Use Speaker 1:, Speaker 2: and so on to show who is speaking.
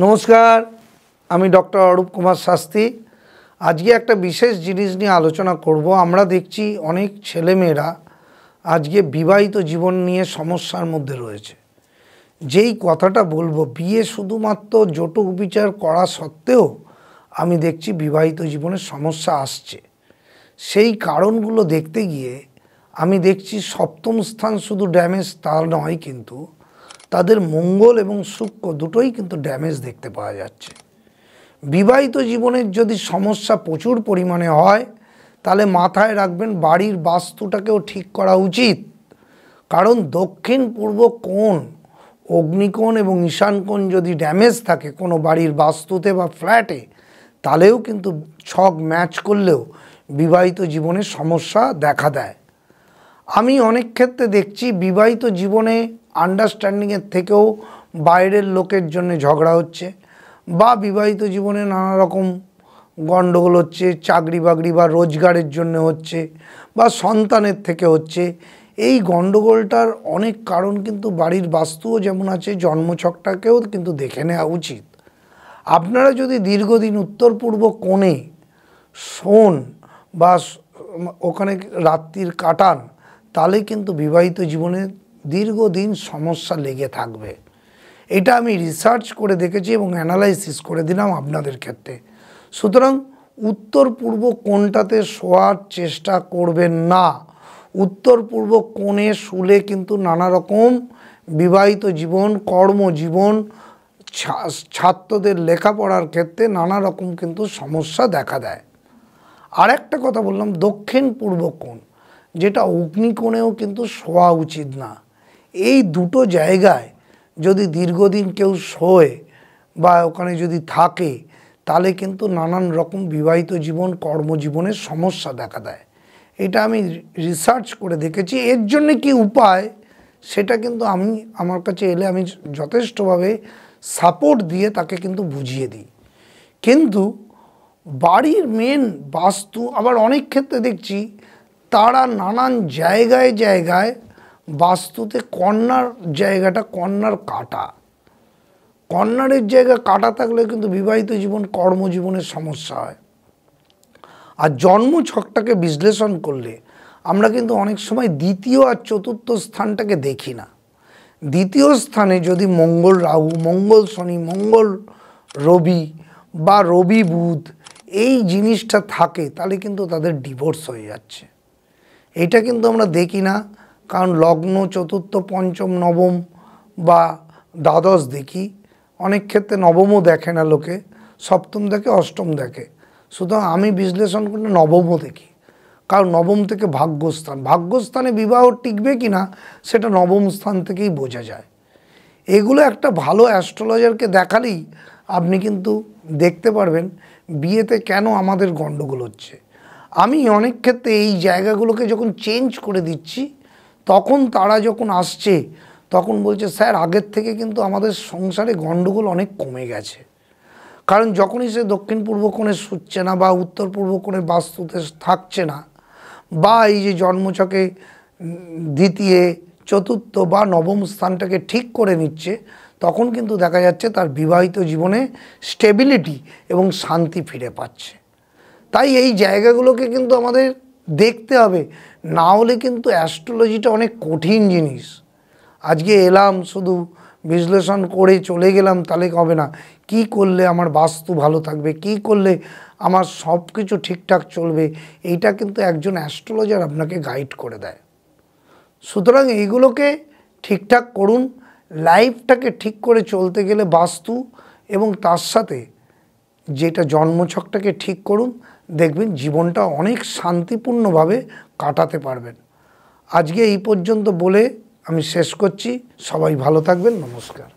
Speaker 1: नमस्कार আমি ডক্টর অরূপ কুমার শাস্ত্রী আজকে একটা বিশেষ জিনিস নিয়ে আলোচনা করব। আমরা দেখছি অনেক ছেলেমেয়েরা আজকে বিবাহিত জীবন নিয়ে সমস্যার মধ্যে রয়েছে। যেই কথাটা বলবো, বিয়ে শুধুমাত্র যৌতুক বিচার করা সত্ত্বেও আমি দেখছি বিবাহিত জীবনে সমস্যা আসছে। সেই কারণগুলো দেখতে গিয়ে আমি দেখছি সপ্তম স্থান শুধু ড্যামেজ তা নয়, কিন্তু তাদের মঙ্গল এবং শুক্র দুটোই কিন্তু ড্যামেজ দেখতে পাওয়া যাচ্ছে। বিবাহিত জীবনের যদি সমস্যা প্রচুর পরিমাণে হয় তাহলে মাথায় রাখবেন বাড়ির বাস্তুটাকেও ঠিক করা উচিত। কারণ দক্ষিণ পূর্ব কোণ, অগ্নিকোণ এবং ঈশান কোণ যদি ড্যামেজ থাকে কোনো বাড়ির বাস্তুতে বা ফ্ল্যাটে, তাহলেও কিন্তু ছক ম্যাচ করলেও বিবাহিত জীবনে সমস্যা দেখা দেয়। আমি অনেক ক্ষেত্রে দেখছি বিবাহিত জীবনে আন্ডারস্ট্যান্ডিংয়ের থেকেও বাইরের লোকের জন্য ঝগড়া হচ্ছে, বা বিবাহিত জীবনে নানা রকম গণ্ডগোল হচ্ছে, চাকরি বাকরি বা রোজগারের জন্য হচ্ছে, বা সন্তানের থেকে হচ্ছে। এই গণ্ডগোলটার অনেক কারণ কিন্তু বাড়ির বাস্তুও যেমন আছে, জন্মছকটাকেও কিন্তু দেখে নেওয়া উচিত। আপনারা যদি দীর্ঘদিন উত্তর পূর্ব কোণে শোন বা ওখানে রাত্রির কাটান, তাহলে কিন্তু বিবাহিত জীবনে দীর্ঘদিন সমস্যা লেগে থাকবে। এটা আমি রিসার্চ করে দেখেছি এবং অ্যানালাইসিস করে দিলাম আপনাদের ক্ষেত্রে। সুতরাং উত্তর পূর্ব কোণটাতে শোয়ার চেষ্টা করবেন না। উত্তর পূর্ব কোণে শুলে কিন্তু নানা রকম বিবাহিত জীবন, কর্মজীবন, ছাত্রদের লেখাপড়ার ক্ষেত্রে নানা রকম কিন্তু সমস্যা দেখা দেয়। আর একটা কথা বললাম, দক্ষিণ পূর্ব কোণ, যেটা অগ্নিকোণেও কিন্তু শোয়া উচিত না। এই দুটো জায়গায় যদি দীর্ঘদিন কেউ শোয় বা ওখানে যদি থাকে, তাহলে কিন্তু নানান রকম বিবাহিত জীবন, কর্মজীবনের সমস্যা দেখা দেয়। এটা আমি রিসার্চ করে দেখেছি। এর জন্য কি উপায়, সেটা কিন্তু আমার কাছে এলে আমি যথেষ্টভাবে সাপোর্ট দিয়ে তাকে কিন্তু বুঝিয়ে দিই। কিন্তু বাড়ির মেন বাস্তু আবার অনেক ক্ষেত্রে দেখছি তারা নানান জায়গায় জায়গায় বাস্তুতে কর্নার জায়গাটা কর্নার কাটা, কর্নারের জায়গা কাটা থাকলে কিন্তু বিবাহিত জীবন, কর্মজীবনের সমস্যা হয়। আর জন্মছকটাকে বিশ্লেষণ করলে আমরা কিন্তু অনেক সময় দ্বিতীয় আর চতুর্থ স্থানটাকে দেখি না। দ্বিতীয় স্থানে যদি মঙ্গল রাহু, মঙ্গল শনি, মঙ্গল রবি বা রবি বুধ এই জিনিসটা থাকে, তাহলে কিন্তু তাদের ডিভোর্স হয়ে যাচ্ছে। এটা কিন্তু আমরা দেখি না, কারণ লগ্ন চতুর্থ, পঞ্চম, নবম বা দ্বাদশ দেখি। অনেক ক্ষেত্রে নবমও দেখে না লোকে, সপ্তম দেখে, অষ্টম দেখে। সুতরাং আমি বিশ্লেষণ করলে নবমও দেখি, কারণ নবম থেকে ভাগ্যস্থান, ভাগ্যস্থানে বিবাহ টিকবে কি না সেটা নবম স্থান থেকেই বোঝা যায়। এগুলো একটা ভালো অ্যাস্ট্রোলজারকে দেখালেই আপনি কিন্তু দেখতে পারবেন বিয়েতে কেন আমাদের গণ্ডগোল হচ্ছে। আমি অনেক ক্ষেত্রে এই জায়গাগুলোকে যখন চেঞ্জ করে দিচ্ছি, তখন তারা যখন আসছে তখন বলছে, স্যার আগের থেকে কিন্তু আমাদের সংসারে গণ্ডগোল অনেক কমে গেছে। কারণ যখনই সে দক্ষিণ পূর্ব কোণে শুচ্ছে না বা উত্তর পূর্ব কোণে বাস্তুতে থাকছে না, বা এই যে জন্মছকে দ্বিতীয়, চতুর্থ বা নবম স্থানটাকে ঠিক করে নিচ্ছে, তখন কিন্তু দেখা যাচ্ছে তার বিবাহিত জীবনে স্টেবিলিটি এবং শান্তি ফিরে পাচ্ছে। তাই এই জায়গাগুলোকে কিন্তু আমাদের দেখতে হবে, না হলে কিন্তু অ্যাস্ট্রোলজিটা অনেক কঠিন জিনিস। আজকে এলাম শুধু বিশ্লেষণ করে চলে গেলাম, তাহলে হবে না। কি করলে আমার বাস্তু ভালো থাকবে, কি করলে আমার সব কিছু ঠিকঠাক চলবে, এইটা কিন্তু একজন অ্যাস্ট্রোলজার আপনাকে গাইড করে দেয়। সুতরাং এইগুলোকে ঠিকঠাক করুন। লাইফটাকে ঠিক করে চলতে গেলে বাস্তু এবং তার সাথে যেটা জন্মছকটাকে ঠিক করুন, দেখবেন জীবনটা অনেক শান্তিপূর্ণভাবে কাটাতে পারবেন। আজকে এই পর্যন্ত বলে আমি শেষ করছি। সবাই ভালো থাকবেন। নমস্কার।